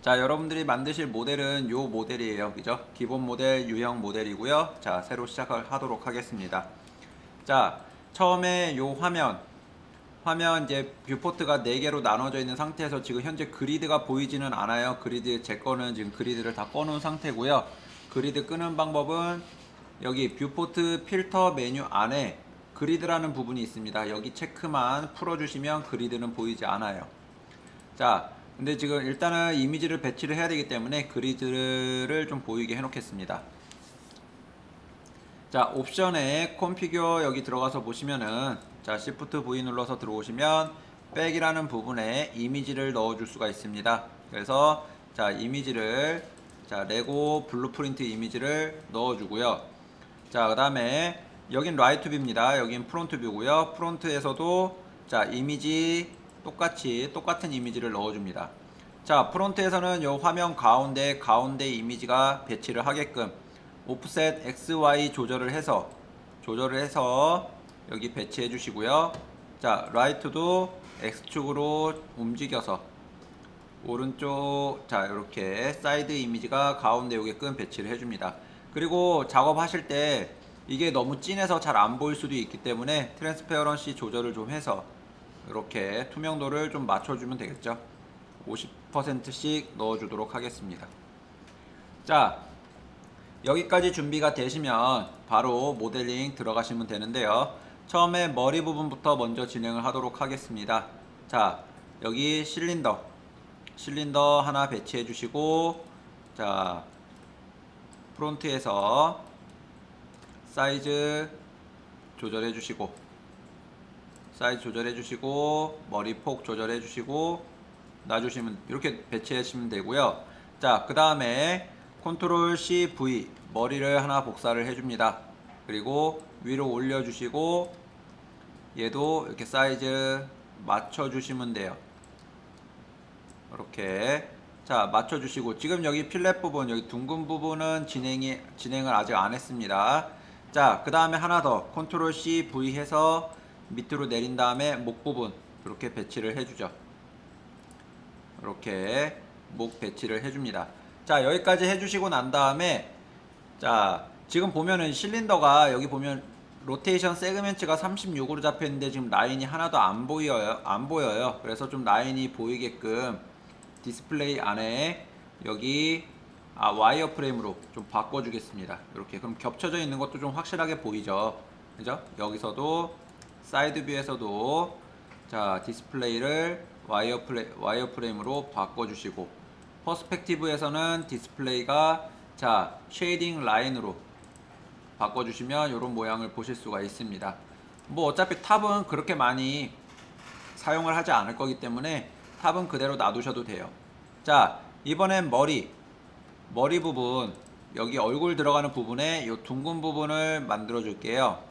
자, 여러분들이 만드실 모델은 요 모델이에요. 그죠? 기본 모델, 유형 모델이고요. 자, 새로 시작하도록 하겠습니다. 자, 처음에 요 화면 이제 뷰포트가 4개로 나눠져 있는 상태에서 지금 현재 그리드가 보이지는 않아요. 그리드, 제 거는 지금 그리드를 다 꺼놓은 상태고요. 그리드 끄는 방법은 여기 뷰포트 필터 메뉴 안에 그리드라는 부분이 있습니다. 여기 체크만 풀어주시면 그리드는 보이지 않아요. 자, 근데 지금 일단은 이미지를 배치를 해야 되기 때문에 그리드를 좀 보이게 해 놓겠습니다. 자, 옵션에 콘피규어 여기 들어가서 보시면은, 자, Shift V 눌러서 들어오시면 백이라는 부분에 이미지를 넣어줄 수가 있습니다. 그래서 자, 이미지를, 자, 레고 블루프린트 이미지를 넣어주고요. 자, 그 다음에 여긴 라이트 뷰입니다. 여긴 프론트 뷰고요. 프론트에서도 자, 이미지 똑같은 이미지를 넣어줍니다. 자, 프론트에서는 요 화면 가운데 이미지가 배치를 하게끔 오프셋 XY 조절을 해서 여기 배치해 주시고요. 자, 라이트도 X축으로 움직여서 오른쪽, 자, 이렇게 사이드 이미지가 가운데 오게끔 배치를 해줍니다. 그리고 작업하실 때 이게 너무 진해서 잘 안 보일 수도 있기 때문에 트랜스페어런시 조절을 좀 해서 이렇게 투명도를 좀 맞춰주면 되겠죠. 50%씩 넣어주도록 하겠습니다. 자, 여기까지 준비가 되시면 바로 모델링 들어가시면 되는데요. 처음에 머리 부분부터 먼저 진행을 하도록 하겠습니다. 자, 여기 실린더 하나 배치해 주시고, 자, 프론트에서 사이즈 조절해 주시고, 머리 폭 조절해 주시고, 놔주시면, 이렇게 배치하시면 되고요. 자, 그 다음에 컨트롤 C V 머리를 하나 복사를 해줍니다. 그리고 위로 올려주시고, 얘도 이렇게 사이즈 맞춰주시면 돼요. 이렇게. 자, 맞춰주시고, 지금 여기 필렛 부분, 여기 둥근 부분은 진행을 아직 안 했습니다. 자, 그 다음에 하나 더 컨트롤 C V 해서 밑으로 내린 다음에 목 부분 이렇게 배치를 해주죠. 이렇게 목 배치를 해줍니다. 자, 여기까지 해주시고 난 다음에, 자, 지금 보면은 실린더가 여기 보면 로테이션 세그멘트가 36으로 잡혀 있는데 지금 라인이 하나도 안 보여요. 그래서 좀 라인이 보이게끔 디스플레이 안에 여기 와이어 프레임으로 좀 바꿔주겠습니다. 이렇게. 그럼 겹쳐져 있는 것도 좀 확실하게 보이죠. 그죠? 여기서도 사이드 뷰에서도 자, 디스플레이를 와이어 프레임으로 바꿔주시고, 퍼스펙티브에서는 디스플레이가 자, 쉐이딩 라인으로 바꿔주시면 이런 모양을 보실 수가 있습니다. 뭐 어차피 탑은 그렇게 많이 사용을 하지 않을 거기 때문에 탑은 그대로 놔두셔도 돼요. 자, 이번엔 머리 부분, 여기 얼굴 들어가는 부분에 이 둥근 부분을 만들어 줄게요.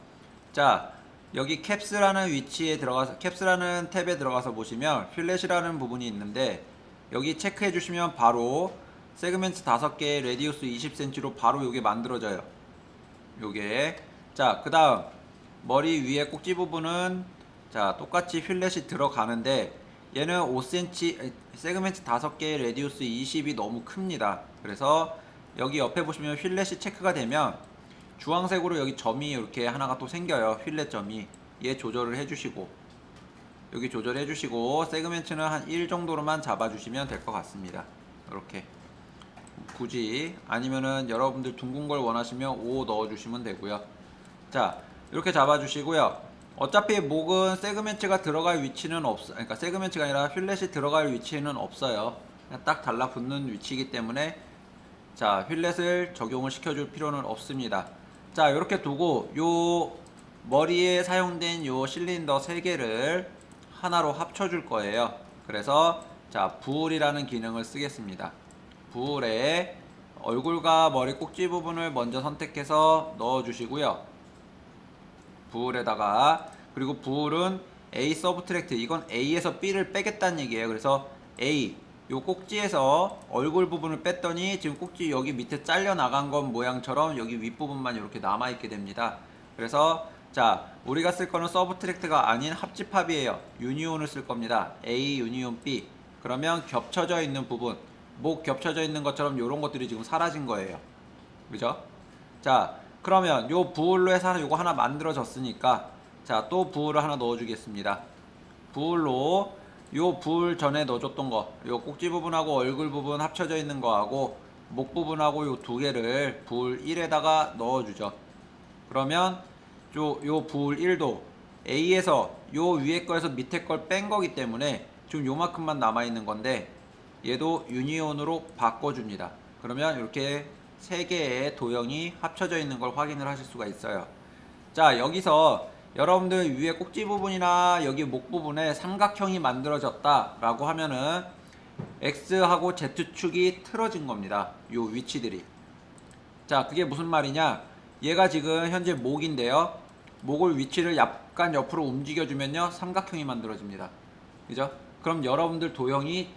자, 여기 캡스라는 탭에 들어가서 보시면 필렛이라는 부분이 있는데, 여기 체크해 주시면 바로 세그멘트 5개 레디우스 20cm로 바로 요게 만들어져요. 요게. 자, 그 다음 머리 위에 꼭지 부분은 자, 똑같이 필렛이 들어가는데 얘는 5cm, 세그멘트 5개 레디우스 20이 너무 큽니다. 그래서 여기 옆에 보시면 필렛이 체크가 되면 주황색으로 여기 점이 이렇게 하나가 또 생겨요. 필렛 점이. 얘 조절을 해주시고, 여기 조절해주시고, 세그멘트는 한 1 정도로만 잡아주시면 될 것 같습니다. 이렇게. 굳이 아니면은 여러분들 둥근 걸 원하시면 5 넣어주시면 되고요. 자, 이렇게 잡아주시고요. 어차피 목은 세그멘트가 들어갈 위치는 그러니까 세그멘트가 아니라 필렛이 들어갈 위치는 없어요. 그냥 딱 달라붙는 위치이기 때문에 자, 필렛을 적용을 시켜줄 필요는 없습니다. 자, 이렇게 두고 요 머리에 사용된 요 실린더 3개를 하나로 합쳐줄 거예요. 그래서 자, 부울이라는 기능을 쓰겠습니다. 부울에 얼굴과 머리 꼭지 부분을 먼저 선택해서 넣어주시고요. 부울에다가, 그리고 부울은 A 서브트랙트, 이건 A에서 B를 빼겠다는 얘기예요. 그래서 A, 요 꼭지에서 얼굴 부분을 뺐더니 지금 꼭지 여기 밑에 잘려 나간 건 모양처럼 여기 윗부분만 이렇게 남아 있게 됩니다. 그래서 자, 우리가 쓸 거는 서브트랙트가 아닌 합집합이에요. 유니온을 쓸 겁니다. A 유니온 B. 그러면 겹쳐져 있는 부분, 목 겹쳐져 있는 것처럼 요런 것들이 지금 사라진 거예요. 그죠? 자, 그러면 요 부울로 해서 요거 하나 만들어졌으니까 자, 또 부울을 하나 넣어주겠습니다. 부울로 요 부울 전에 넣어줬던 거, 요 꼭지 부분하고 얼굴 부분 합쳐져 있는 거하고 목 부분하고 요 두 개를 부울 1에다가 넣어주죠. 그러면 요 부울 1도 A에서 요 위에 거에서 밑에 걸 뺀 거기 때문에 지금 요만큼만 남아있는 건데 얘도 유니온으로 바꿔줍니다. 그러면 이렇게 세 개의 도형이 합쳐져 있는 걸 확인을 하실 수가 있어요. 자, 여기서 여러분들 위에 꼭지 부분이나 여기 목 부분에 삼각형이 만들어졌다 라고 하면은 X하고 Z축이 틀어진 겁니다. 요 위치들이. 자, 그게 무슨 말이냐, 얘가 지금 현재 목인데요, 목을 위치를 약간 옆으로 움직여주면요 삼각형이 만들어집니다. 그죠? 그럼 여러분들 도형이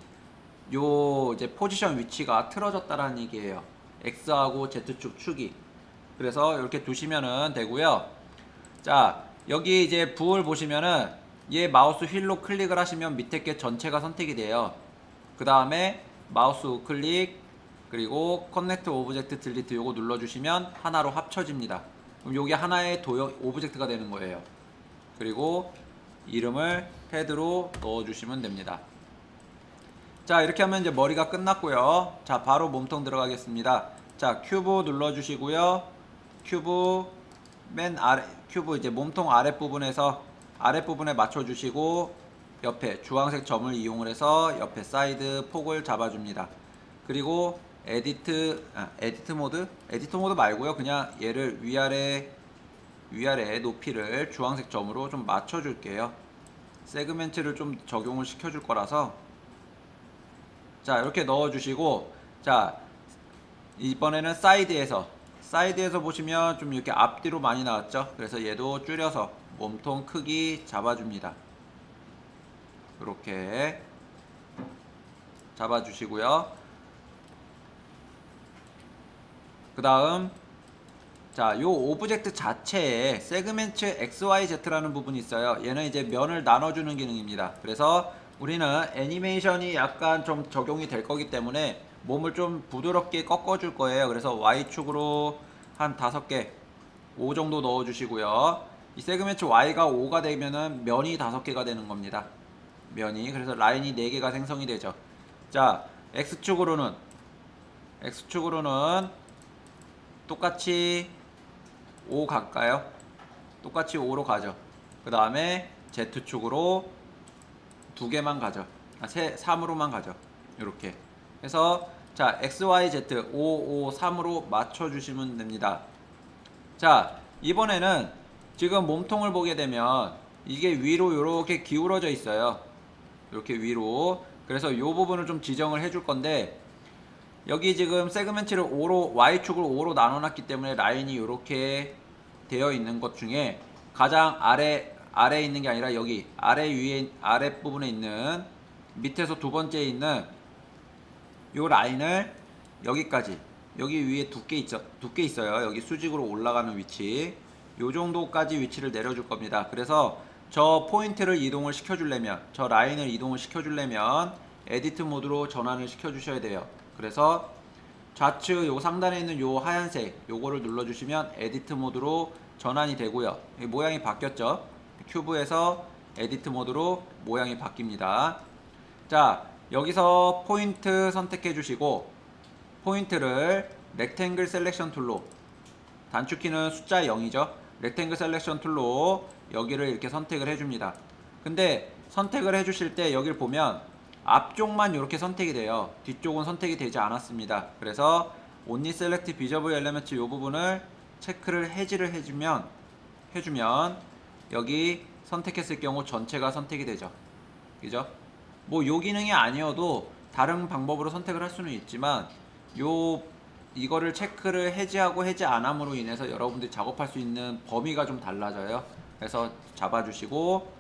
요 이제 포지션 위치가 틀어졌다라는 얘기예요. X하고 Z축 축이. 그래서 이렇게 두시면은 되고요. 자, 여기 이제 부을 보시면은 얘 마우스 휠로 클릭을 하시면 밑에 게 전체가 선택이 돼요. 그 다음에 마우스 우클릭 그리고 커넥트 오브젝트 딜리트 요거 눌러주시면 하나로 합쳐집니다. 그럼 요게 하나의 도형 오브젝트가 되는 거예요. 그리고 이름을 헤드로 넣어주시면 됩니다. 자, 이렇게 하면 이제 머리가 끝났고요. 자, 바로 몸통 들어가겠습니다. 자, 큐브 눌러주시고요. 큐브 맨 아래, 큐브 이제 몸통 아랫부분에서 아랫부분에 맞춰주시고 옆에 주황색 점을 이용을 해서 옆에 사이드 폭을 잡아줍니다. 그리고 에디트 모드 말고요. 그냥 얘를 위아래 높이를 주황색 점으로 좀 맞춰줄게요. 세그멘트를 좀 적용을 시켜줄 거라서. 자, 이렇게 넣어주시고, 자, 이번에는 사이드에서 보시면 좀 이렇게 앞뒤로 많이 나왔죠. 그래서 얘도 줄여서 몸통 크기 잡아줍니다. 이렇게 잡아주시고요. 그 다음, 자, 요 오브젝트 자체에 세그멘트 XYZ라는 부분이 있어요. 얘는 이제 면을 나눠주는 기능입니다. 그래서 우리는 애니메이션이 약간 좀 적용이 될 거기 때문에 몸을 좀 부드럽게 꺾어줄 거예요. 그래서 Y축으로 한 5개, 5 정도 넣어주시고요. 이 세그멘트 Y가 5가 되면은 면이 5개가 되는 겁니다. 면이. 그래서 라인이 4개가 생성이 되죠. 자, X축으로는 똑같이 5 갈까요? 똑같이 5로 가죠. 그 다음에 Z축으로 2개만 가죠. 3으로만 가죠. 이렇게 해서 자, XYZ 5, 5, 3으로 맞춰주시면 됩니다. 자, 이번에는 지금 몸통을 보게 되면 이게 위로 이렇게 기울어져 있어요. 이렇게 위로. 그래서 이 부분을 좀 지정을 해줄 건데, 여기 지금 세그멘트를 5로, Y축을 5로 나눠놨기 때문에 라인이 이렇게 되어 있는 것 중에 가장 아래에 있는 게 아니라 여기 아랫부분에 있는 밑에서 두 번째에 있는 요 라인을 여기까지, 여기 위에 두께 있어요. 여기 수직으로 올라가는 위치, 요 정도까지 위치를 내려줄 겁니다. 그래서 저 포인트를 이동을 시켜주려면, 저 라인을 이동을 시켜주려면 에디트 모드로 전환을 시켜주셔야 돼요. 그래서 좌측 요 상단에 있는 요 하얀색 요거를 눌러주시면 에디트 모드로 전환이 되고요. 모양이 바뀌었죠. 큐브에서 에디트 모드로 모양이 바뀝니다. 자, 여기서 포인트 선택해 주시고 포인트를 렉탱글 셀렉션 툴로, 단축키는 숫자 0이죠. 렉탱글 셀렉션 툴로 여기를 이렇게 선택을 해줍니다. 근데 선택을 해주실 때 여기를 보면 앞쪽만 이렇게 선택이 돼요. 뒤쪽은 선택이 되지 않았습니다. 그래서 Only Select Visible Element 이 부분을 체크를 해지를 해주면 여기 선택했을 경우 전체가 선택이 되죠. 그죠? 뭐 요 기능이 아니어도 다른 방법으로 선택을 할 수는 있지만 이거를 체크를 해지하고 해지 안 함으로 인해서 여러분들이 작업할 수 있는 범위가 좀 달라져요. 그래서 잡아주시고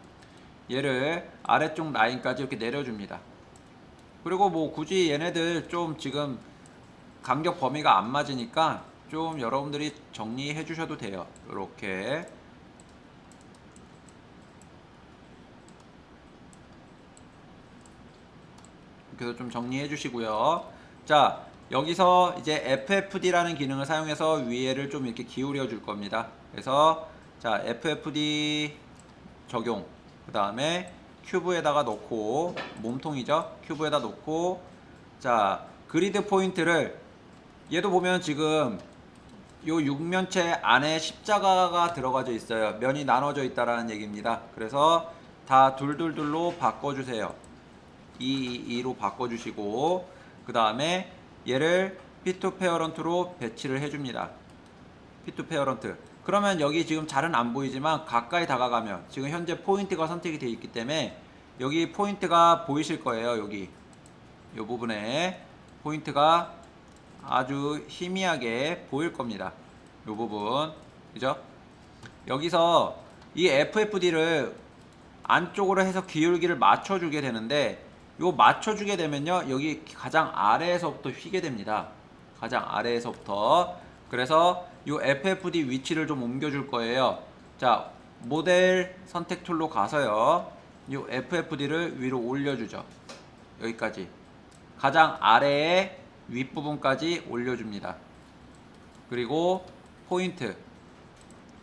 얘를 아래쪽 라인까지 이렇게 내려줍니다. 그리고 뭐 굳이 얘네들 좀 지금 간격 범위가 안 맞으니까 좀 여러분들이 정리해 주셔도 돼요. 이렇게 그래서 좀 정리해 주시고요. 자, 여기서 이제 FFD라는 기능을 사용해서 위에를 좀 이렇게 기울여 줄 겁니다. 그래서 자, FFD 적용. 그 다음에 큐브에다가 놓고, 몸통이죠? 큐브에다 놓고, 자, 그리드 포인트를, 얘도 보면 지금 요 육면체 안에 십자가가 들어가져 있어요. 면이 나눠져 있다라는 얘기입니다. 그래서 다 둘둘둘로 바꿔주세요. 2로 바꿔주시고, 그 다음에 얘를 피투 페어런트로 배치를 해줍니다. 피투 페어런트. 그러면 여기 지금 잘은 안 보이지만 가까이 다가가면 지금 현재 포인트가 선택이 되어 있기 때문에 여기 포인트가 보이실 거예요. 여기 이 부분에 포인트가 아주 희미하게 보일 겁니다. 이 부분, 그죠? 여기서 이 FFD를 안쪽으로 해서 기울기를 맞춰주게 되는데, 요 맞춰주게 되면요, 여기 가장 아래에서부터 휘게 됩니다. 가장 아래에서부터. 그래서 요 FFD 위치를 좀 옮겨줄 거예요. 자, 모델 선택 툴로 가서요, 요 FFD를 위로 올려주죠. 여기까지. 가장 아래에 윗부분까지 올려줍니다. 그리고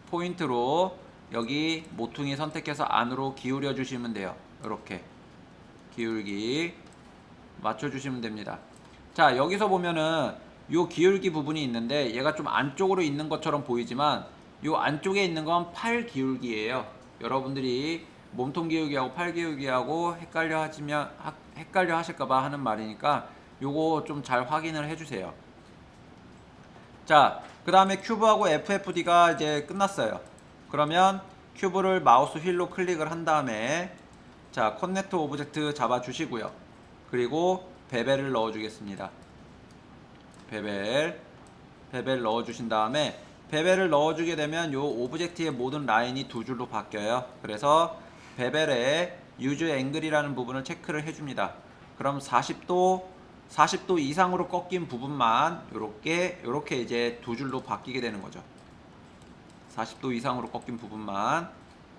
포인트로 여기 모퉁이 선택해서 안으로 기울여 주시면 돼요. 이렇게 기울기 맞춰주시면 됩니다. 자, 여기서 보면은 요 기울기 부분이 있는데 얘가 좀 안쪽으로 있는 것처럼 보이지만 요 안쪽에 있는 건 팔 기울기예요. 여러분들이 몸통 기울기하고 팔 기울기하고 헷갈려 하실까봐 하는 말이니까 요거 좀 잘 확인을 해주세요. 자, 그 다음에 큐브하고 FFD가 이제 끝났어요. 그러면 큐브를 마우스 휠로 클릭을 한 다음에 자, 커넥트 오브젝트 잡아 주시고요. 그리고 베벨을 넣어 주겠습니다. 베벨 넣어 주신 다음에 베벨을 넣어 주게 되면 요 오브젝트의 모든 라인이 두 줄로 바뀌어요. 그래서 베벨에 유즈 앵글이라는 부분을 체크를 해 줍니다. 그럼 40도 이상으로 꺾인 부분만 요렇게 이제 두 줄로 바뀌게 되는 거죠. 40도 이상으로 꺾인 부분만.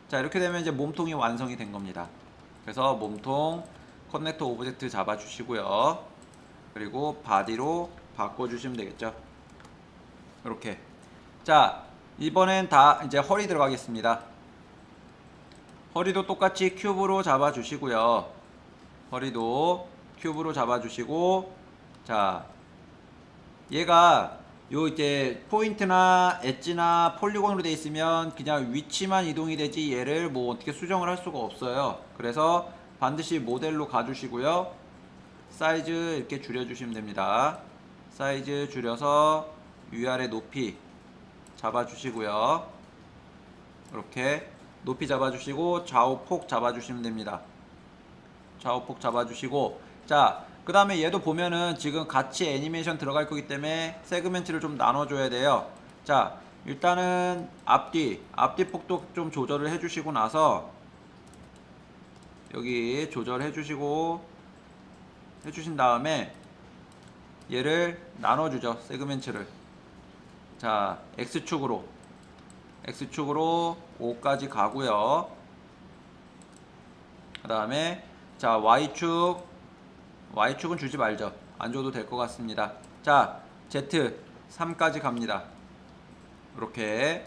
자, 이렇게 되면 이제 몸통이 완성이 된 겁니다. 그래서 몸통 커넥터 오브젝트 잡아 주시고요. 그리고 바디로 바꿔 주시면 되겠죠. 이렇게. 자, 이번엔 다 이제 허리 들어가겠습니다. 허리도 똑같이 큐브로 잡아 주시고요. 허리도 큐브로 잡아 주시고, 자, 얘가 요 이제 포인트나 엣지나 폴리곤으로 되어 있으면 그냥 위치만 이동이 되지 얘를 뭐 어떻게 수정을 할 수가 없어요. 그래서 반드시 모델로 가주시고요. 사이즈 이렇게 줄여주시면 됩니다. 사이즈 줄여서 위아래 높이 잡아주시고요. 이렇게 높이 잡아주시고 좌우폭 잡아주시면 됩니다. 좌우폭 잡아주시고, 자, 그 다음에 얘도 보면은 지금 같이 애니메이션 들어갈 거기 때문에 세그멘트를 좀 나눠줘야 돼요. 자, 일단은 앞뒤 폭도 좀 조절을 해주시고 나서 여기 조절해주시고 해주신 다음에 얘를 나눠주죠. 세그멘트를. 자, X축으로 5까지 가고요. 그 다음에 자, Y축은 주지 말죠. 안 줘도 될 것 같습니다. 자, Z 3까지 갑니다. 이렇게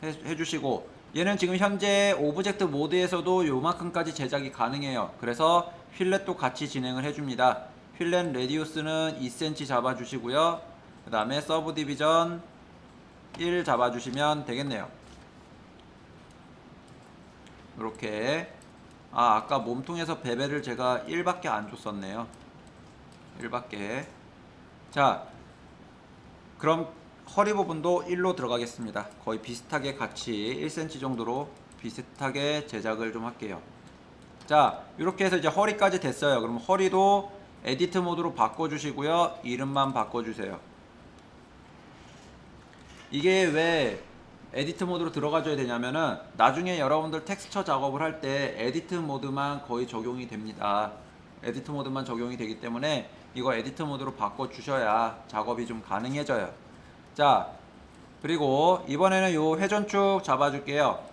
해주시고, 얘는 지금 현재 오브젝트 모드에서도 요만큼까지 제작이 가능해요. 그래서 휠렛도 같이 진행을 해줍니다. 휠렛 레디우스는 2cm 잡아주시고요. 그 다음에 서브 디비전 1 잡아주시면 되겠네요. 이렇게. 아까 몸통에서 베벨을 제가 1밖에 안 줬었네요. 1밖에. 자, 그럼 허리 부분도 1로 들어가겠습니다. 거의 비슷하게 같이 1cm 정도로 비슷하게 제작을 좀 할게요. 자, 이렇게 해서 이제 허리까지 됐어요. 그럼 허리도 에디트 모드로 바꿔주시고요. 이름만 바꿔주세요. 이게 왜 에디트 모드로 들어가줘야 되냐면은 나중에 여러분들 텍스처 작업을 할 때 에디트 모드만 거의 적용이 됩니다. 에디트 모드만 적용이 되기 때문에 이거 에디트 모드로 바꿔주셔야 작업이 좀 가능해져요. 자, 그리고 이번에는 요 회전축 잡아줄게요.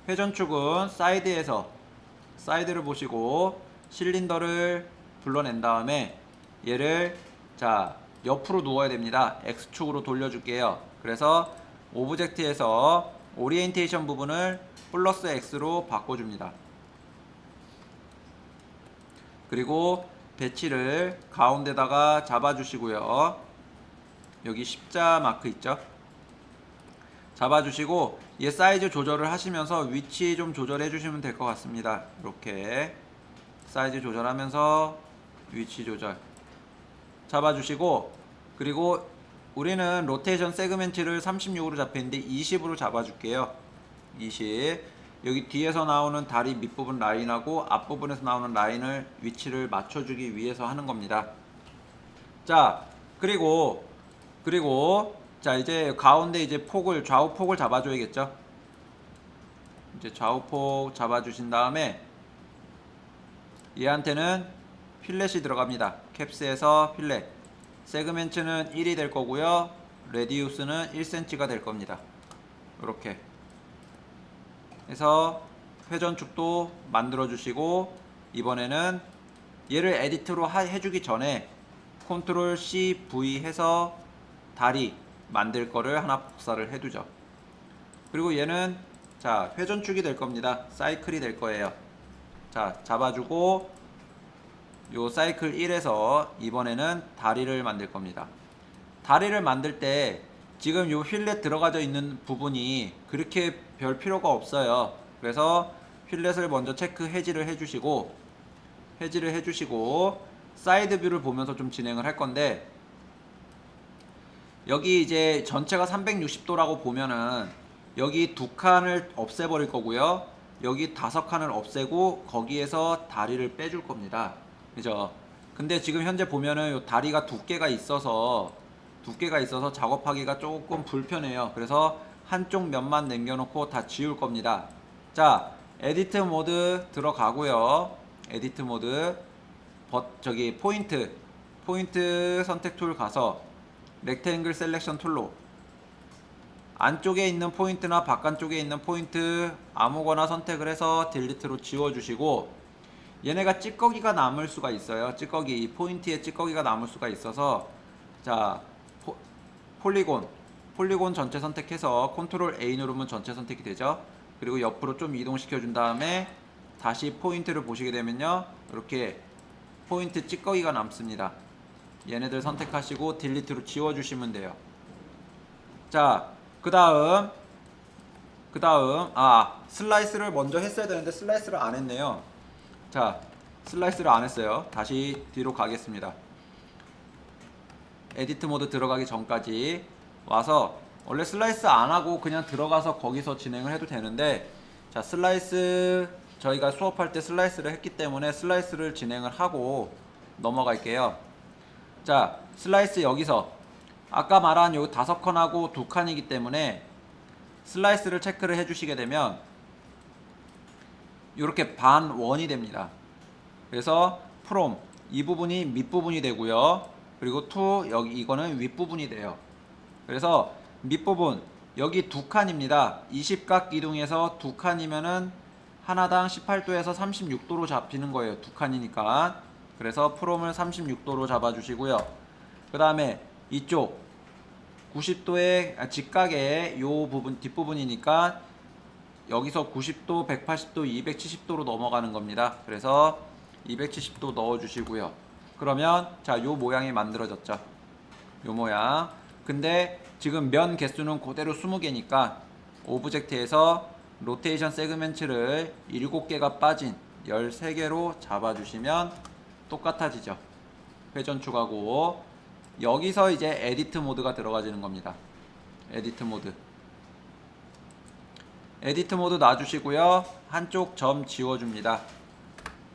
회전축은 사이드를 보시고 실린더를 불러낸 다음에 얘를 자 옆으로 누워야 됩니다. X축으로 돌려줄게요. 그래서 오브젝트에서 오리엔테이션 부분을 플러스 X로 바꿔줍니다. 그리고 배치를 가운데다가 잡아주시고요. 여기 십자 마크 있죠? 잡아주시고 얘 사이즈 조절을 하시면서 위치 좀 조절해 주시면 될 것 같습니다. 이렇게 사이즈 조절하면서 위치 조절 잡아주시고, 그리고 우리는 로테이션 세그멘트를 36으로 잡혔는데 20으로 잡아줄게요. 20. 여기 뒤에서 나오는 다리 밑부분 라인하고 앞부분에서 나오는 라인을 위치를 맞춰주기 위해서 하는 겁니다. 자, 그리고 자, 이제 가운데 이제 폭을, 좌우 폭을 잡아줘야겠죠. 이제 좌우 폭 잡아주신 다음에 얘한테는 필렛이 들어갑니다. 캡스에서 필렛. 세그멘트는 1이 될 거고요. 레디우스는 1cm가 될 겁니다. 이렇게 해서 회전축도 만들어 주시고, 이번에는 얘를 에디트로 해주기 전에 컨트롤 C V 해서 다리 만들 거를 하나 복사를 해두죠. 그리고 얘는 자, 회전축이 될 겁니다. 사이클이 될 거예요. 자, 잡아주고 요 사이클 1에서 이번에는 다리를 만들 겁니다. 다리를 만들 때 지금 요 휠렛 들어가져 있는 부분이 그렇게 별 필요가 없어요. 그래서 휠렛을 먼저 체크 해지를 해주시고 사이드 뷰를 보면서 좀 진행을 할 건데, 여기 이제 전체가 360도라고 보면은 여기 두 칸을 없애버릴 거고요. 여기 5칸을 없애고 거기에서 다리를 빼줄 겁니다. 그죠? 근데 지금 현재 보면은 요 다리가 두께가 있어서 작업하기가 조금 불편해요. 그래서 한쪽 면만 남겨놓고 다 지울 겁니다. 자, 에디트 모드 들어가고요. 에디트 모드 저기 포인트 선택 툴 가서 렉탱글 셀렉션 툴로 안쪽에 있는 포인트나 바깥쪽에 있는 포인트 아무거나 선택을 해서 딜리트로 지워주시고, 얘네가 찌꺼기가 남을 수가 있어요. 이 포인트에 찌꺼기가 남을 수가 있어서, 자, 폴리곤 전체 선택해서 컨트롤 A 누르면 전체 선택이 되죠. 그리고 옆으로 좀 이동시켜 준 다음에 다시 포인트를 보시게 되면요, 이렇게 포인트 찌꺼기가 남습니다. 얘네들 선택하시고 딜리트로 지워주시면 돼요. 자, 그 다음 슬라이스를 먼저 했어야 되는데 슬라이스를 안 했네요. 자, 슬라이스를 안 했어요. 다시 뒤로 가겠습니다. 에디트 모드 들어가기 전까지 와서, 원래 슬라이스 안 하고 그냥 들어가서 거기서 진행을 해도 되는데, 자, 슬라이스 저희가 수업할 때 슬라이스를 했기 때문에 슬라이스를 진행을 하고 넘어갈게요. 자, 슬라이스 여기서 아까 말한 요 5칸하고 2칸이기 때문에 슬라이스를 체크를 해주시게 되면 이렇게 반원이 됩니다. 그래서 from 이 부분이 밑부분이 되고요. 그리고 to 여기 이거는 윗부분이 돼요. 그래서 밑부분 여기 2칸입니다. 20각 기둥에서 2칸이면은 하나당 18도에서 36도로 잡히는 거예요. 2칸이니까. 그래서 from을 36도로 잡아주시고요. 그 다음에 이쪽 90도의 직각의 요 부분 뒷부분이니까 여기서 90도, 180도, 270도로 넘어가는 겁니다. 그래서 270도 넣어주시고요. 그러면 자, 요 모양이 만들어졌죠. 요 모양. 근데 지금 면 개수는 그대로 20개니까 오브젝트에서 로테이션 세그멘트를 7개가 빠진 13개로 잡아주시면 똑같아지죠. 회전축하고 여기서 이제 에디트 모드가 들어가지는 겁니다. 에디트 모드 놔주시고요. 한쪽 점 지워줍니다.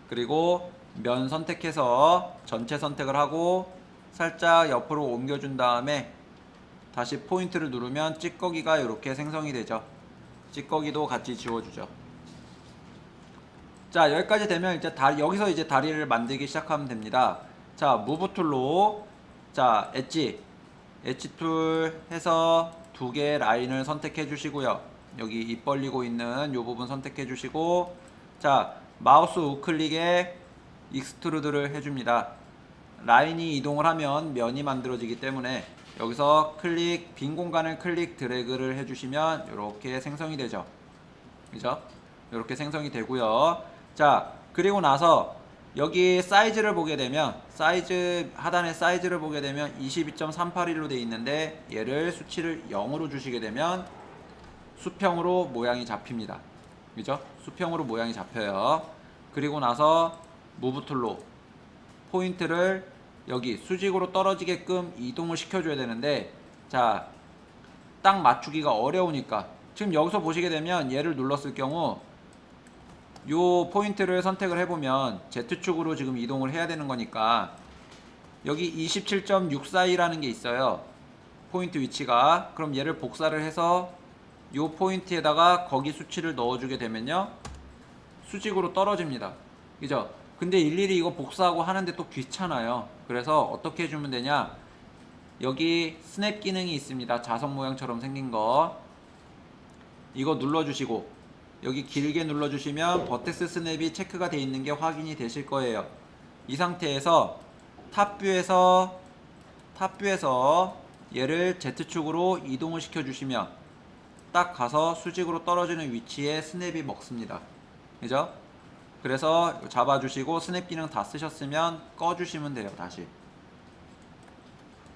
그리고 면 선택해서 전체 선택을 하고 살짝 옆으로 옮겨준 다음에 다시 포인트를 누르면 찌꺼기가 이렇게 생성이 되죠. 찌꺼기도 같이 지워주죠. 자, 여기까지 되면 이제 여기서 이제 다리를 만들기 시작하면 됩니다. 자, 무브 툴로 자, 엣지 툴 해서 2개 라인을 선택해 주시고요. 여기 입 벌리고 있는 요 부분 선택해 주시고, 자, 마우스 우클릭에 익스트루드를 해줍니다. 라인이 이동을 하면 면이 만들어지기 때문에 여기서 클릭, 빈 공간을 클릭 드래그를 해주시면 이렇게 생성이 되죠. 그죠? 이렇게 생성이 되고요. 자, 그리고 나서 여기 사이즈를 보게 되면 사이즈 하단에 사이즈를 보게 되면 22.381로 되어 있는데 얘를 수치를 0으로 주시게 되면 수평으로 모양이 잡힙니다. 그죠? 수평으로 모양이 잡혀요. 그리고 나서 무브 툴로 포인트를 여기 수직으로 떨어지게끔 이동을 시켜줘야 되는데, 자, 딱 맞추기가 어려우니까 지금 여기서 보시게 되면 얘를 눌렀을 경우 요 포인트를 선택을 해보면 Z축으로 지금 이동을 해야 되는 거니까 여기 27.642라는 게 있어요. 포인트 위치가. 그럼 얘를 복사를 해서 요 포인트에다가 거기 수치를 넣어주게 되면요, 수직으로 떨어집니다. 그죠? 근데 일일이 이거 복사하고 하는데 또 귀찮아요. 그래서 어떻게 해주면 되냐, 여기 스냅 기능이 있습니다. 자석 모양처럼 생긴 거, 이거 눌러주시고 여기 길게 눌러주시면 버텍스 스냅이 체크가 되어 있는 게 확인이 되실 거예요. 이 상태에서 탑뷰에서 얘를 Z축으로 이동을 시켜주시면 딱 가서 수직으로 떨어지는 위치에 스냅이 먹습니다. 그죠? 그래서 잡아주시고 스냅 기능 다 쓰셨으면 꺼주시면 돼요. 다시.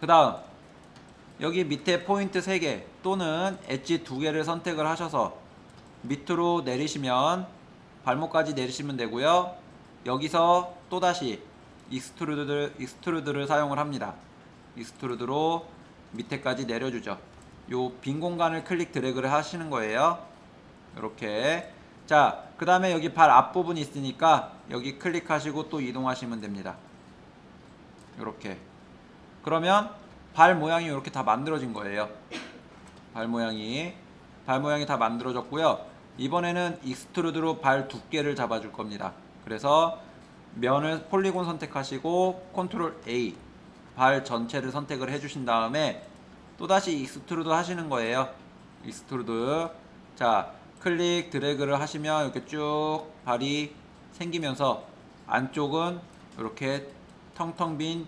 그 다음 여기 밑에 포인트 3개 또는 엣지 2개를 선택을 하셔서 밑으로 내리시면 발목까지 내리시면 되고요. 여기서 또다시 익스트루드를 사용을 합니다. 익스트루드로 밑에까지 내려주죠. 요 빈 공간을 클릭 드래그를 하시는 거예요. 이렇게. 자, 그 다음에 여기 발 앞부분이 있으니까 여기 클릭하시고 또 이동하시면 됩니다. 이렇게. 그러면 발 모양이 이렇게 다 만들어진 거예요. 발 모양이 다 만들어졌고요. 이번에는 익스트루드로 발 두께를 잡아줄 겁니다. 그래서 면을 폴리곤 선택하시고 컨트롤 A, 발 전체를 선택을 해주신 다음에 또다시 익스트루드 하시는 거예요. 익스트루드. 자, 클릭 드래그를 하시면 이렇게 쭉 발이 생기면서 안쪽은 이렇게 텅텅 빈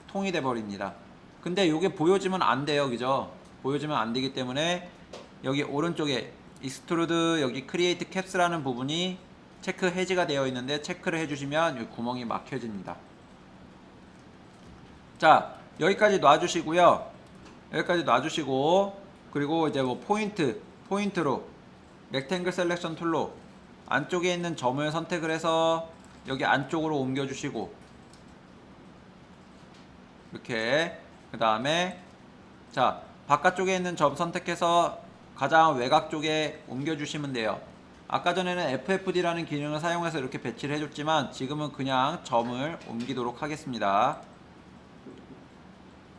통이 돼 버립니다. 근데 이게 보여지면 안 돼요. 그죠? 보여지면 안 되기 때문에 여기 오른쪽에 익스트루드 여기 크리에이트 캡스라는 부분이 체크 해지가 되어 있는데 체크를 해주시면 이 구멍이 막혀집니다. 자, 여기까지 놔주시고요. 여기까지 놔주시고, 그리고 이제 뭐 포인트로 렉탱글 셀렉션 툴로 안쪽에 있는 점을 선택을 해서 여기 안쪽으로 옮겨주시고, 이렇게. 그 다음에 자, 바깥쪽에 있는 점 선택해서 가장 외곽 쪽에 옮겨주시면 돼요. 아까 전에는 FFD라는 기능을 사용해서 이렇게 배치를 해줬지만 지금은 그냥 점을 옮기도록 하겠습니다.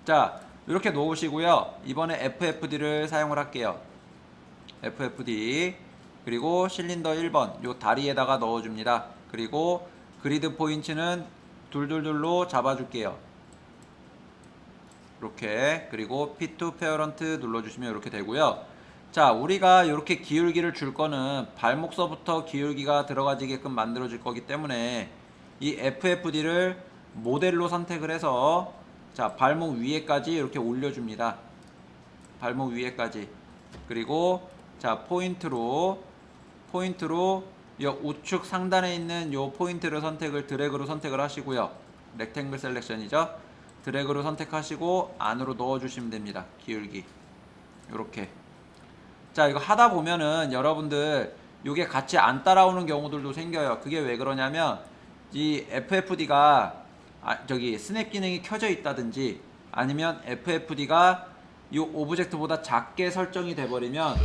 자, 이렇게 놓으시고요. 이번에 FFD를 사용을 할게요. FFD. 그리고 실린더 1번 요 다리에다가 넣어줍니다. 그리고 그리드 포인트는 둘둘둘로 잡아줄게요. 이렇게. 그리고 P2 페어런트 눌러주시면 이렇게 되고요. 자, 우리가 이렇게 기울기를 줄 거는 발목서부터 기울기가 들어가지게끔 만들어질 거기 때문에 이 FFD를 모델로 선택을 해서 자, 발목 위에까지 이렇게 올려줍니다. 발목 위에까지. 그리고 자, 포인트로 이 우측 상단에 있는 요 포인트를 드래그로 선택을 하시고요. 렉탱글 셀렉션이죠. 드래그로 선택하시고 안으로 넣어주시면 됩니다. 기울기. 요렇게. 자, 이거 하다 보면은 여러분들 요게 같이 안 따라오는 경우들도 생겨요. 그게 왜 그러냐면 이 FFD가 저기 스냅 기능이 켜져 있다든지 아니면 FFD가 이 오브젝트보다 작게 설정이 돼 버리면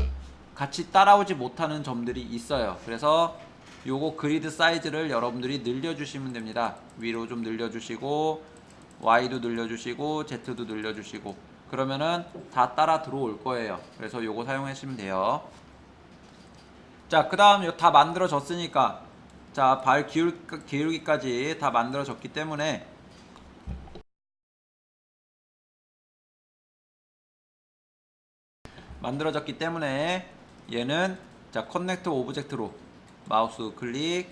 같이 따라오지 못하는 점들이 있어요. 그래서 요거 그리드 사이즈를 여러분들이 늘려주시면 됩니다. 위로 좀 늘려주시고 Y도 늘려주시고 Z도 늘려주시고 그러면은 다 따라 들어올 거예요. 그래서 요거 사용하시면 돼요. 자, 그 다음 다 만들어졌으니까 자, 발 기울기까지 다 만들어졌기 때문에 얘는 자, 커넥트 오브젝트로 마우스 클릭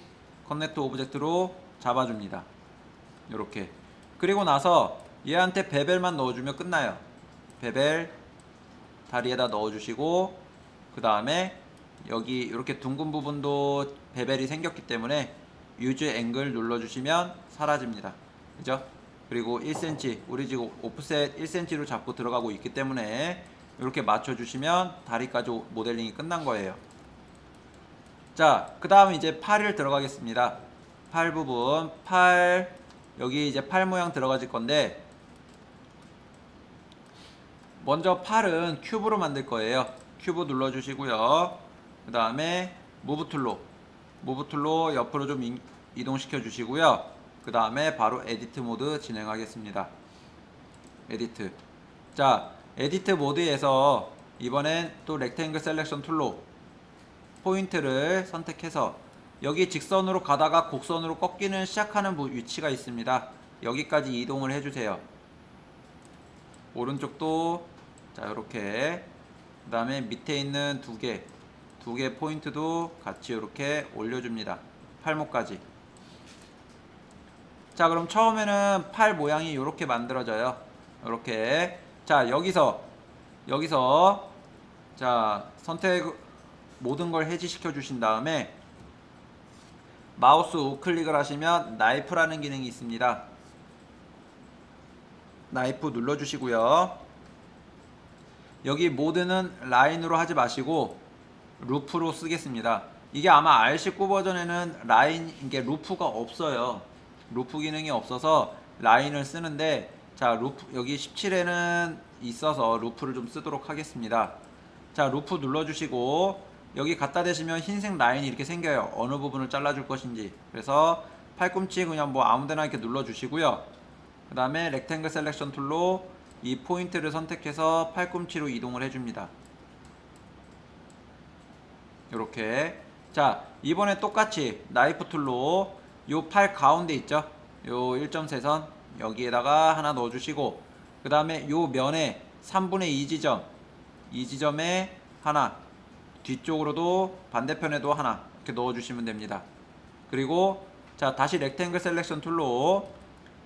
커넥트 오브젝트로 잡아줍니다. 요렇게. 그리고 나서 얘한테 베벨만 넣어주면 끝나요. 베벨 다리에다 넣어주시고, 그 다음에 여기 이렇게 둥근 부분도 베벨이 생겼기 때문에 유즈 앵글 눌러주시면 사라집니다. 그죠? 그리고 1cm, 우리 지금 오프셋 1cm로 잡고 들어가고 있기 때문에 이렇게 맞춰주시면 다리까지 모델링이 끝난 거예요. 자, 그 다음 이제 팔을 들어가겠습니다. 팔 부분, 여기 이제 팔 모양 들어가질 건데, 먼저 팔은 큐브로 만들 거예요. 큐브 눌러주시고요. 그 다음에 무브 툴로 옆으로 좀 이동시켜 주시고요. 그 다음에 바로 에디트 모드 진행하겠습니다. 에디트. 자, 에디트 모드에서 이번엔 또 렉탱글 셀렉션 툴로 포인트를 선택해서 여기 직선으로 가다가 곡선으로 꺾이는 시작하는 위치가 있습니다. 여기까지 이동을 해주세요. 오른쪽도 자 이렇게, 그 다음에 밑에 있는 두 개 포인트도 같이 이렇게 올려줍니다. 팔목까지. 자, 그럼 처음에는 팔 모양이 이렇게 만들어져요. 이렇게. 자, 여기서 자, 선택 모든 걸 해지시켜 주신 다음에 마우스 우클릭을 하시면 나이프라는 기능이 있습니다. 나이프 눌러주시고요. 여기 모드는 라인으로 하지 마시고 루프로 쓰겠습니다. 이게 아마 R19 버전에는 이게 루프가 없어요. 루프 기능이 없어서 라인을 쓰는데, 자, 루프, 여기 17에는 있어서 루프를 좀 쓰도록 하겠습니다. 자, 루프 눌러주시고, 여기 갖다 대시면 흰색 라인이 이렇게 생겨요. 어느 부분을 잘라줄 것인지. 그래서 팔꿈치 그냥 뭐 아무데나 이렇게 눌러주시고요. 그 다음에 렉탱글 셀렉션 툴로 이 포인트를 선택해서 팔꿈치로 이동을 해줍니다. 이렇게. 자, 이번에 똑같이 나이프 툴로 요 팔 가운데 있죠? 요 1.3선 여기에다가 하나 넣어주시고, 그 다음에 요 면에 3분의 2 지점, 이 지점에 하나, 뒤쪽으로도 반대편에도 하나 이렇게 넣어주시면 됩니다. 그리고 자, 다시 렉탱글 셀렉션 툴로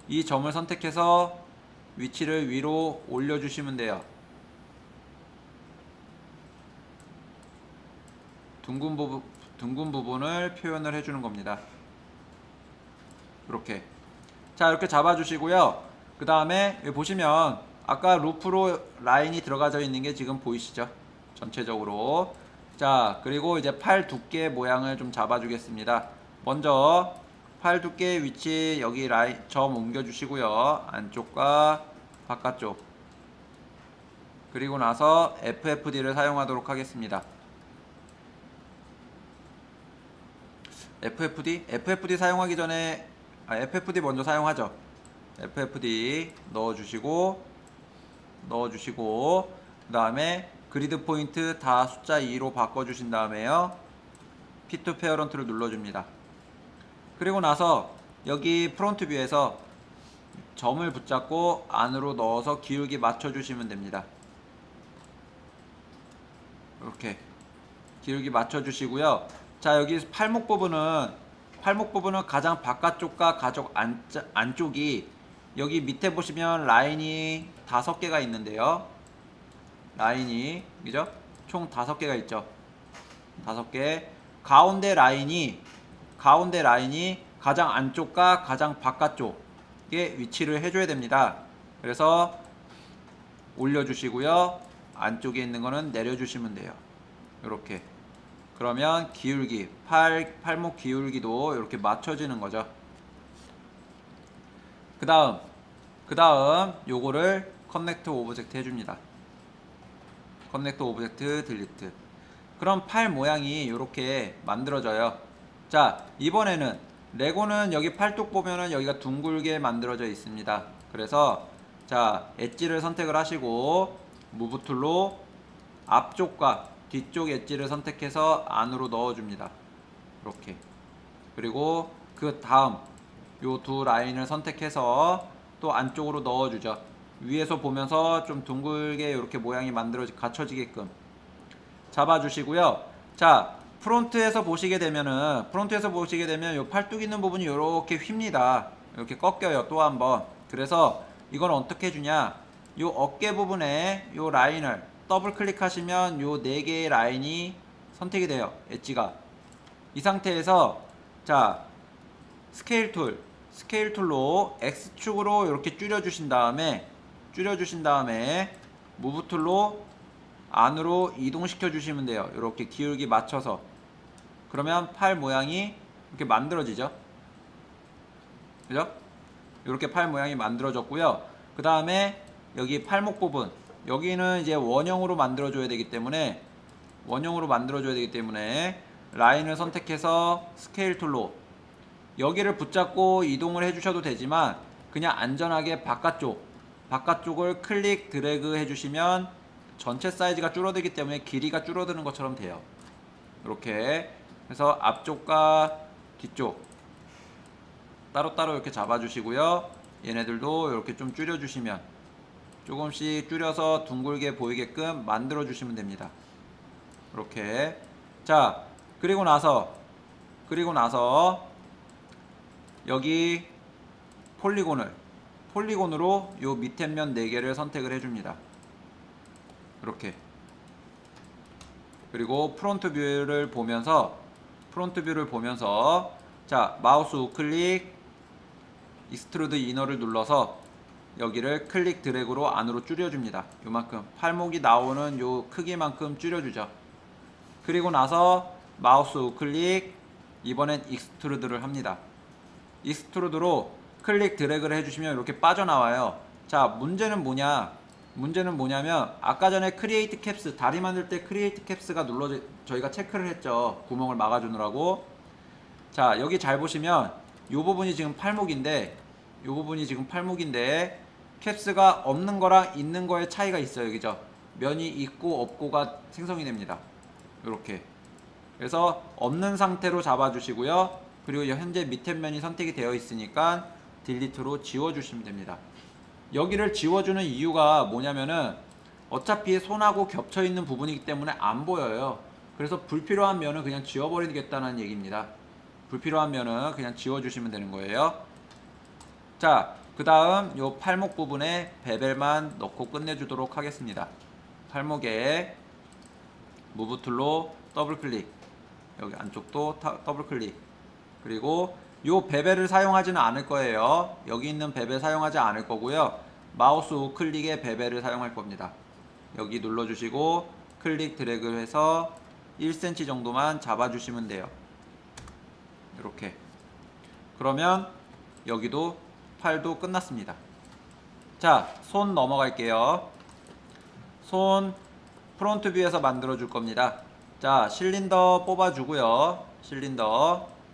이 점을 선택해서 위치를 위로 올려주시면 돼요. 둥근 부분을 표현을 해주는 겁니다. 이렇게. 자, 이렇게 잡아주시고요. 그 다음에 여기 보시면 아까 루프로 라인이 들어가져 있는 게 지금 보이시죠? 전체적으로. 자, 그리고 이제 팔 두께 모양을 좀 잡아주겠습니다. 먼저 팔 두께 위치 여기 점 옮겨주시고요. 안쪽과 바깥쪽. 그리고 나서 FFD를 사용하도록 하겠습니다. FFD 사용하기 전에 FFD 먼저 사용하죠. FFD 넣어주시고 그 다음에 그리드 포인트 다 숫자 2로 바꿔주신 다음에요, 피트 페어런트를 눌러줍니다. 그리고 나서 여기 프론트 뷰에서 점을 붙잡고 안으로 넣어서 기울기 맞춰주시면 됩니다. 이렇게 기울기 맞춰주시고요. 자, 여기 팔목 부분은 가장 바깥쪽과 가장 안쪽이 여기 밑에 보시면 라인이 5개가 있는데요. 라인이, 그죠? 총 5개가 있죠. 5개. 가운데 라인이 가장 안쪽과 가장 바깥쪽에 위치를 해줘야 됩니다. 그래서 올려주시고요. 안쪽에 있는 거는 내려주시면 돼요. 이렇게. 그러면 기울기, 팔목 기울기도 이렇게 맞춰지는 거죠. 그 다음 요거를 커넥트 오브젝트 해줍니다. 커넥트 오브젝트 딜리트. 그럼 팔 모양이 이렇게 만들어져요. 자, 이번에는 레고는 여기 팔뚝 보면은 여기가 둥글게 만들어져 있습니다. 그래서 자, 엣지를 선택을 하시고 무브 툴로 앞쪽과 뒤쪽 엣지를 선택해서 안으로 넣어줍니다. 이렇게. 그리고 그 다음 요 두 라인을 선택해서 또 안쪽으로 넣어주죠. 위에서 보면서 좀 둥글게 이렇게 모양이 갖춰지게끔 잡아주시고요. 자, 프론트에서 보시게 되면 요 팔뚝 있는 부분이 이렇게 휩니다. 이렇게 꺾여요. 또 한번. 그래서 이건 어떻게 해주냐, 요 어깨 부분에 요 라인을 더블 클릭하시면 요 4개의 라인이 선택이 돼요. 엣지가. 이 상태에서 자 스케일 툴로 X축으로 이렇게 줄여주신 다음에 무브 툴로 안으로 이동시켜 주시면 돼요. 이렇게 기울기 맞춰서. 그러면 팔 모양이 이렇게 만들어지죠. 그죠? 이렇게 팔 모양이 만들어졌고요. 그 다음에 여기 팔목 부분, 여기는 이제 원형으로 만들어줘야 되기 때문에 라인을 선택해서 스케일 툴로 여기를 붙잡고 이동을 해주셔도 되지만 그냥 안전하게 바깥쪽을 클릭 드래그 해주시면 전체 사이즈가 줄어들기 때문에 길이가 줄어드는 것처럼 돼요. 이렇게 해서 앞쪽과 뒤쪽 따로따로 이렇게 잡아주시고요. 얘네들도 이렇게 좀 줄여주시면, 조금씩 줄여서 둥글게 보이게끔 만들어주시면 됩니다. 이렇게. 자, 그리고 나서 여기 폴리곤으로 요 밑에 면 4개를 선택을 해줍니다. 이렇게. 그리고 프론트 뷰를 보면서 자 마우스 우클릭 익스트루드 이너를 눌러서 여기를 클릭 드래그로 안으로 줄여줍니다. 요만큼 팔목이 나오는 요 크기만큼 줄여주죠. 그리고 나서 마우스 우클릭, 이번엔 익스트루드를 합니다. 익스트루드로 클릭 드래그를 해주시면 이렇게 빠져나와요. 자, 문제는 뭐냐면 아까 전에 크리에이트 캡스, 다리 만들 때 크리에이트 캡스가 저희가 체크를 했죠. 구멍을 막아주느라고. 자, 여기 잘 보시면 요 부분이 지금 팔목인데 캡스가 없는 거랑 있는 거의 차이가 있어요. 그죠? 면이 있고 없고가 생성이 됩니다. 이렇게. 그래서 없는 상태로 잡아주시고요. 그리고 현재 밑에 면이 선택이 되어 있으니까 딜리트로 지워주시면 됩니다. 여기를 지워주는 이유가 뭐냐면은 어차피 손하고 겹쳐있는 부분이기 때문에 안 보여요. 그래서 불필요한 면은 그냥 지워버리겠다는 얘기입니다. 불필요한 면은 그냥 지워주시면 되는 거예요. 자, 그 다음 요 팔목 부분에 베벨만 넣고 끝내주도록 하겠습니다. 팔목에 무브 툴로 더블 클릭, 여기 안쪽도 더블 클릭, 그리고 요 베벨을 사용하지는 않을 거예요. 여기 있는 베벨 사용하지 않을 거고요. 마우스 우클릭에 베벨을 사용할 겁니다. 여기 눌러주시고 클릭 드래그 해서 1cm 정도만 잡아주시면 돼요. 이렇게. 그러면 여기도 팔도 끝났습니다. 자, 손 넘어갈게요. 손 프론트 뷰에서 만들어 줄 겁니다. 자, 실린더 뽑아 주고요.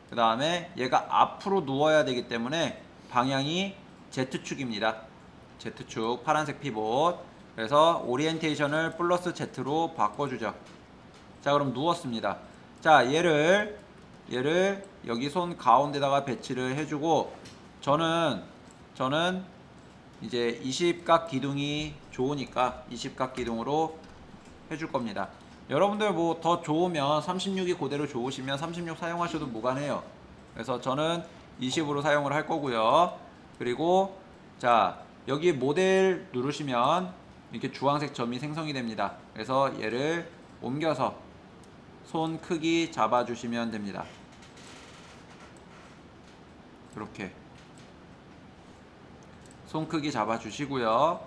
그 다음에 얘가 앞으로 누워야 되기 때문에 방향이 Z축입니다. Z축, 파란색 피봇. 그래서 오리엔테이션을 플러스 Z로 바꿔주죠. 자, 그럼 누웠습니다. 자, 얘를 여기 손 가운데다가 배치를 해주고, 저는 이제 20각 기둥이 좋으니까 20각 기둥으로 해줄 겁니다. 여러분들 뭐 더 좋으면 36이 그대로 좋으시면 36 사용하셔도 무관해요. 그래서 저는 20으로 사용을 할 거고요. 그리고 자, 여기 모델 누르시면 이렇게 주황색 점이 생성이 됩니다. 그래서 얘를 옮겨서 손 크기 잡아주시면 됩니다. 이렇게 손 크기 잡아주시고요.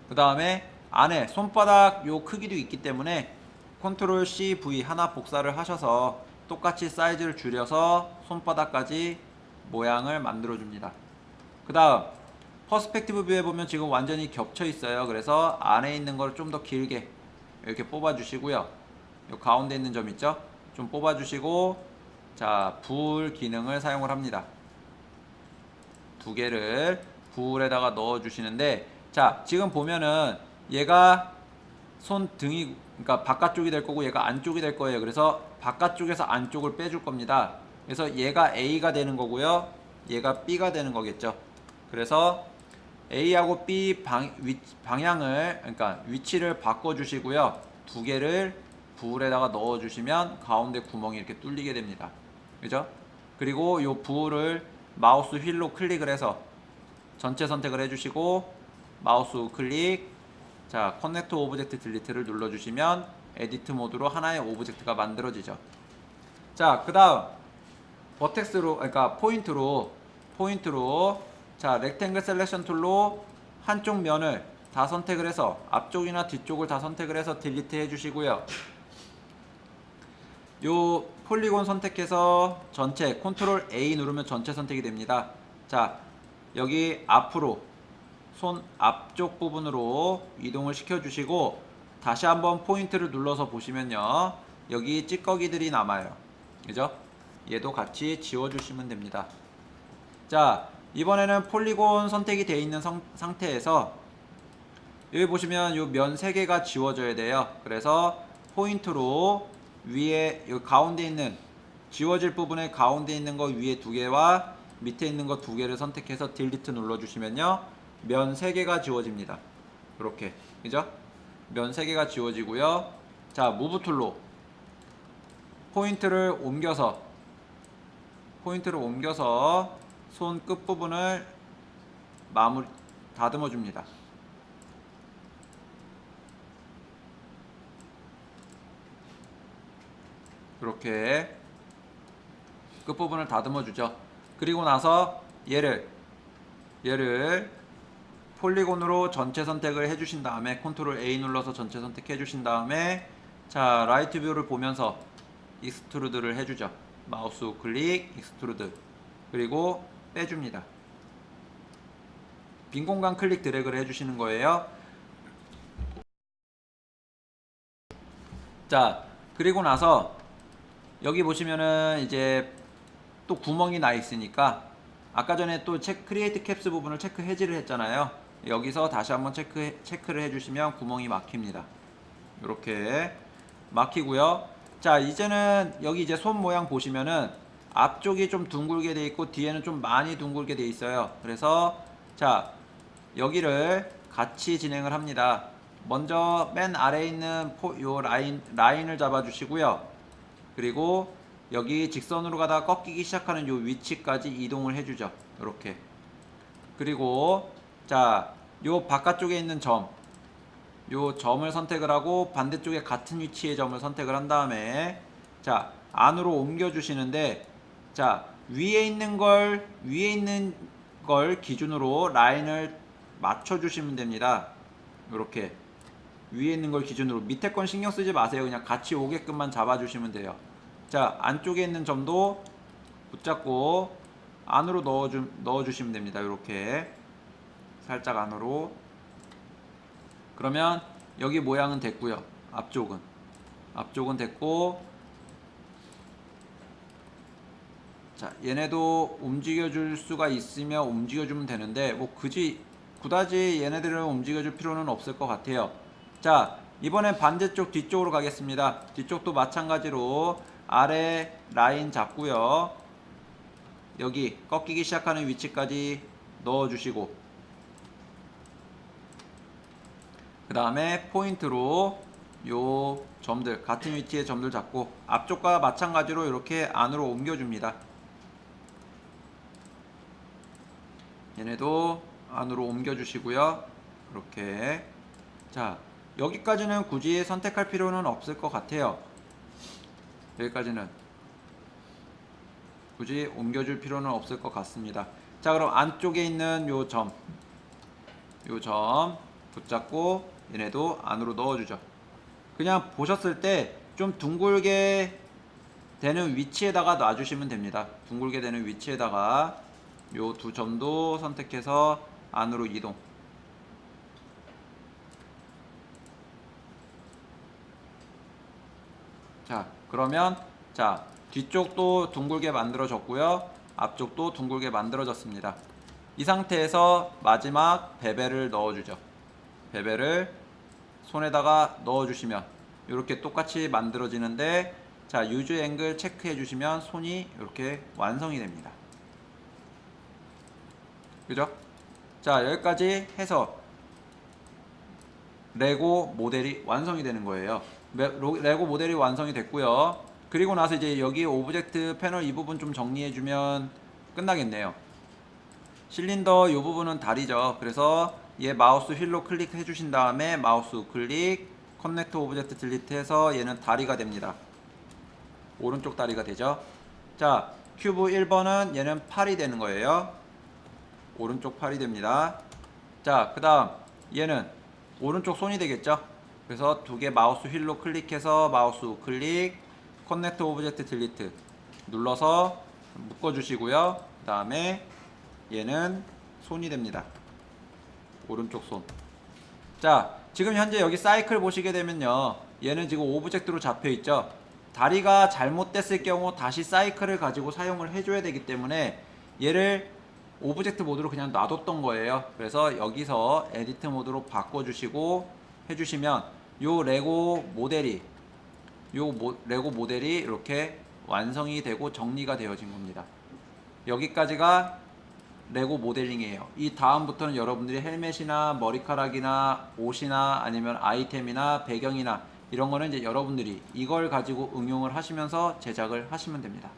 그 다음에 안에 손바닥 요 크기도 있기 때문에 컨트롤 C, V 하나 복사를 하셔서 똑같이 사이즈를 줄여서 손바닥까지 모양을 만들어 줍니다. 그 다음 퍼스펙티브 뷰에 보면 지금 완전히 겹쳐 있어요. 그래서 안에 있는 걸 좀 더 길게 이렇게 뽑아 주시고요. 요 가운데 있는 점 있죠? 좀 뽑아 주시고, 자, 불 기능을 사용을 합니다. 2개를 불에다가 넣어 주시는데, 자, 지금 보면은 얘가 손등이, 그러니까 바깥쪽이 될 거고 얘가 안쪽이 될 거예요. 그래서 바깥쪽에서 안쪽을 빼줄 겁니다. 그래서 얘가 A가 되는 거고요. 얘가 B가 되는 거겠죠. 그래서 A하고 B 방향을, 그러니까 위치를 바꿔 주시고요. 2개를 불에다가 넣어 주시면 가운데 구멍이 이렇게 뚫리게 됩니다. 그죠? 그리고 요 불을 마우스 휠로 클릭을 해서 전체 선택을 해주시고 마우스 우클릭, 자 커넥터 오브젝트 딜리트를 눌러주시면 에디트 모드로 하나의 오브젝트가 만들어지죠. 자 그 다음 버텍스로, 그러니까 포인트로 자 렉탱글 셀렉션 툴로 한쪽 면을 다 선택을 해서 앞쪽이나 뒤쪽을 다 선택을 해서 딜리트 해주시고요. 요 폴리곤 선택해서 전체 컨트롤 A 누르면 전체 선택이 됩니다. 자 여기 앞으로 손 앞쪽 부분으로 이동을 시켜주시고 다시 한번 포인트를 눌러서 보시면요, 여기 찌꺼기들이 남아요. 그죠? 얘도 같이 지워주시면 됩니다. 자 이번에는 폴리곤 선택이 되어 있는 상태에서 여기 보시면 요 면 3개가 지워져야 돼요. 그래서 포인트로 위에 여기 가운데 있는, 지워질 부분에 가운데 있는 거 위에 2개와 밑에 있는 거 2개를 선택해서 딜리트 눌러주시면요, 면 3개가 지워집니다. 이렇게, 그죠? 면 3개가 지워지고요. 자 무브 툴로 포인트를 옮겨서 손 끝부분을 마무리 다듬어 줍니다. 이렇게 끝부분을 다듬어 주죠. 그리고 나서 얘를 폴리곤으로 전체 선택을 해 주신 다음에 컨트롤 A 눌러서 전체 선택해 주신 다음에 자 라이트 뷰를 보면서 익스트루드를 해 주죠. 마우스 우클릭, 익스트루드, 그리고 빼줍니다. 빈 공간 클릭 드래그를 해주시는 거예요. 자 그리고 나서 여기 보시면은 이제 또 구멍이 나 있으니까 아까 전에 또 크리에이트 캡스 부분을 체크 해지를 했잖아요. 여기서 다시 한번 체크를 해주시면 구멍이 막힙니다. 이렇게 막히고요. 자 이제는 여기 이제 손 모양 보시면은 앞쪽이 좀 둥글게 돼 있고 뒤에는 좀 많이 둥글게 돼 있어요. 그래서 자 여기를 같이 진행을 합니다. 먼저 맨 아래에 있는 요 라인을 잡아 주시고요. 그리고 여기 직선으로 가다가 꺾이기 시작하는 요 위치까지 이동을 해주죠. 이렇게. 그리고 자 요 바깥쪽에 있는 요 점을 선택을 하고 반대쪽에 같은 위치의 점을 선택을 한 다음에 자 안으로 옮겨 주시는데, 자 위에 있는 걸 기준으로 라인을 맞춰 주시면 됩니다. 이렇게 위에 있는 걸 기준으로, 밑에 건 신경 쓰지 마세요. 그냥 같이 오게끔만 잡아 주시면 돼요. 자 안쪽에 있는 점도 붙잡고 안으로 넣어 주시면 됩니다. 이렇게 살짝 안으로. 그러면 여기 모양은 됐고요. 앞쪽은 됐고, 자 얘네도 움직여줄 수가 있으면 움직여주면 되는데 뭐 그다지 얘네들을 움직여줄 필요는 없을 것 같아요. 자 이번엔 반대쪽 뒤쪽으로 가겠습니다. 뒤쪽도 마찬가지로 아래 라인 잡고요. 여기 꺾이기 시작하는 위치까지 넣어주시고, 그 다음에 포인트로 요 점들, 같은 위치의 점들 잡고 앞쪽과 마찬가지로 이렇게 안으로 옮겨줍니다. 얘네도 안으로 옮겨주시고요. 이렇게. 자 여기까지는 굳이 선택할 필요는 없을 것 같아요. 여기까지는 굳이 옮겨줄 필요는 없을 것 같습니다. 자 그럼 안쪽에 있는 요 점 붙잡고 얘네도 안으로 넣어주죠. 그냥 보셨을 때 좀 둥글게 되는 위치에다가 놔주시면 됩니다. 둥글게 되는 위치에다가 요 두 점도 선택해서 안으로 이동. 자 그러면 자 뒤쪽도 둥글게 만들어졌고요. 앞쪽도 둥글게 만들어졌습니다. 이 상태에서 마지막 베벨을 넣어주죠. 베벨을 손에다가 넣어주시면 이렇게 똑같이 만들어지는데, 자 유즈 앵글 체크해 주시면 손이 이렇게 완성이 됩니다. 그죠? 자 여기까지 해서 레고 모델이 완성이 되는 거예요. 레고 모델이 완성이 됐고요. 그리고 나서 이제 여기 오브젝트 패널 이 부분 좀 정리해 주면 끝나겠네요. 실린더 이 부분은 다리죠. 그래서 얘 마우스 휠로 클릭해 주신 다음에 마우스 우클릭 커넥트 오브젝트 딜리트 해서 얘는 다리가 됩니다. 오른쪽 다리가 되죠. 자, 큐브 1번은 얘는 팔이 되는 거예요. 오른쪽 팔이 됩니다. 자, 그 다음 얘는 오른쪽 손이 되겠죠. 그래서 두 개 마우스 휠로 클릭해서 마우스 우클릭 커넥트 오브젝트 딜리트 눌러서 묶어 주시고요. 그 다음에 얘는 손이 됩니다. 오른쪽 손. 자, 지금 현재 여기 사이클 보시게 되면요, 얘는 지금 오브젝트로 잡혀 있죠. 다리가 잘못됐을 경우 다시 사이클을 가지고 사용을 해줘야 되기 때문에 얘를 오브젝트 모드로 그냥 놔뒀던 거예요. 그래서 여기서 에디트 모드로 바꿔주시고 해주시면 요 레고 모델이 레고 모델이 이렇게 완성이 되고 정리가 되어진 겁니다. 여기까지가 레고 모델링이에요. 이 다음부터는 여러분들이 헬멧이나 머리카락이나 옷이나 아니면 아이템이나 배경이나 이런 거는 이제 여러분들이 이걸 가지고 응용을 하시면서 제작을 하시면 됩니다.